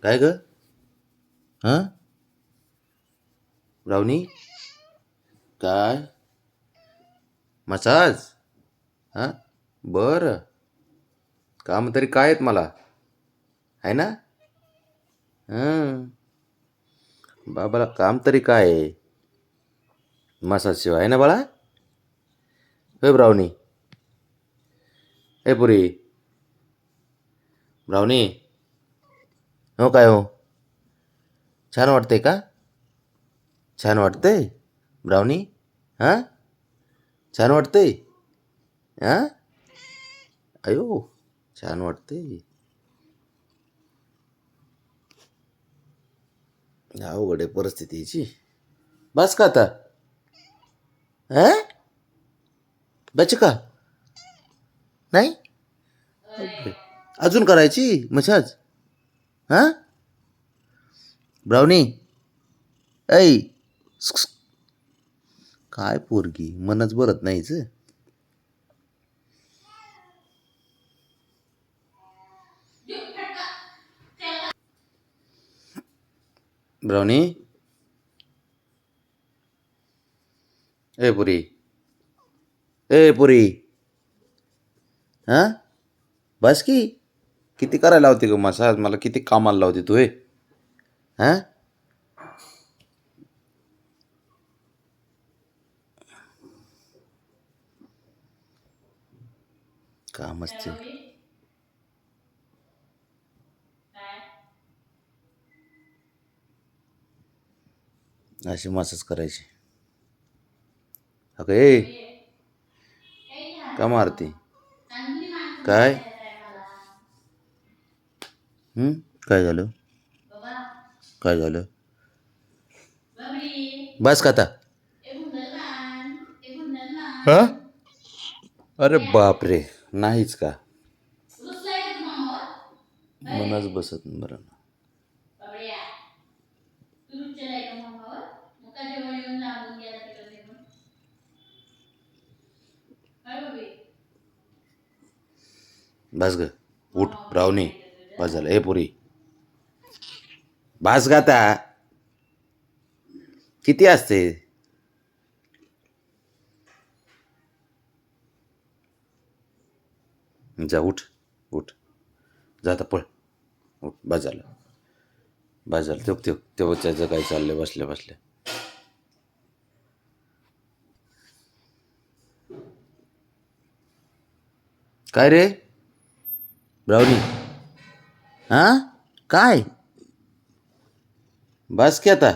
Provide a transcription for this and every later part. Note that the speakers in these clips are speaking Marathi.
काय ग? हां ब्राउनी काय मसाज? हां बरं. काम तरी काय आहेत मला आहे ना. हां बाबाला काम तरी काय आहे मसाज शिवाय आहे ना बाळा. हे ब्राउनी हे पुरी ब्राउनी हो काय हो छान वाटतंय का? छान वाटतंय ब्राउनी? हां छान वाटतंय हां अयो छान वाटतंय. अवघड आहे परिस्थिती हिची. बस का आता? हां बच का नाही अजून करायची मसाज? हां ब्राउनी ऐ काय पोरगी मनच भरत नाहीच. ब्राउनी ए पुरी ए पुरी हां बस की किती करायला लावते ग मसाज मला किती कामाला लावते तू हे हां कामच ते अशी मसाज करायची. अगं ए का मारते काय काय झालं काय झालं? बस का आता? हां अरे बाप रे नाहीच का मनच बसत नाही बरं ना. बस ग उठ ब्राउनी बस झालं ए पुरी बस गाता किती असते जा उठ उठ जा आता पळ उठ बस झालं बस झालं तेव्हा त्याचं काय चाललंय बसल्या बसल्या. काय रे ब्राउनी हां काय बस की आता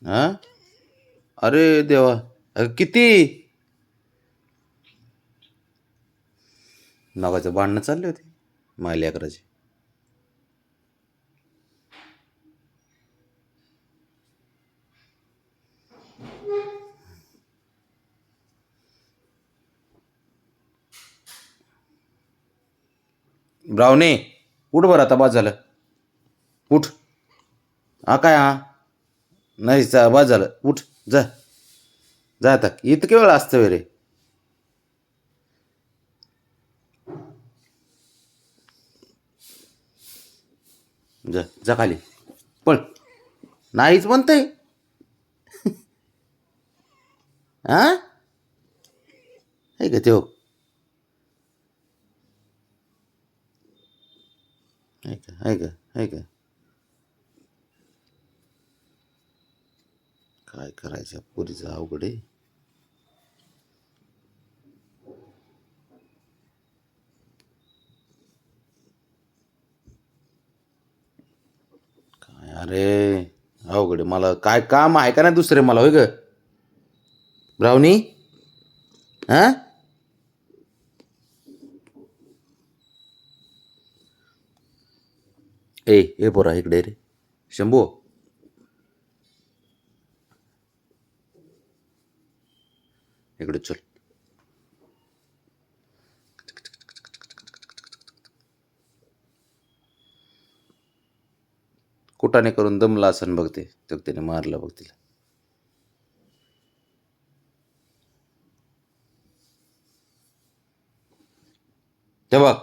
हां अरे देवा किती नावाचं भांडणं चालले होते माझ्या लेकराचे. ब्राउनी उठ बरं आता बस झालं उठ हा काय हा नाही बस झालं उठ जा जा आता इतके वेळ असतं रे. जा जा खाली पळ नाहीच म्हणतंय हां आहे का त्यो आहे का काय करायचं पुरीचं अवघड आहे. काय अरे अवघड आहे मला काय काम आहे का नाही दुसरे मला होय ग ब्राउनी हां ए पोरा इकडे रे शंभू इकडे चल कुठं कुटाने करून दमला असन बघ ते, तर त्याने मारलं बघ तिला. ते बघ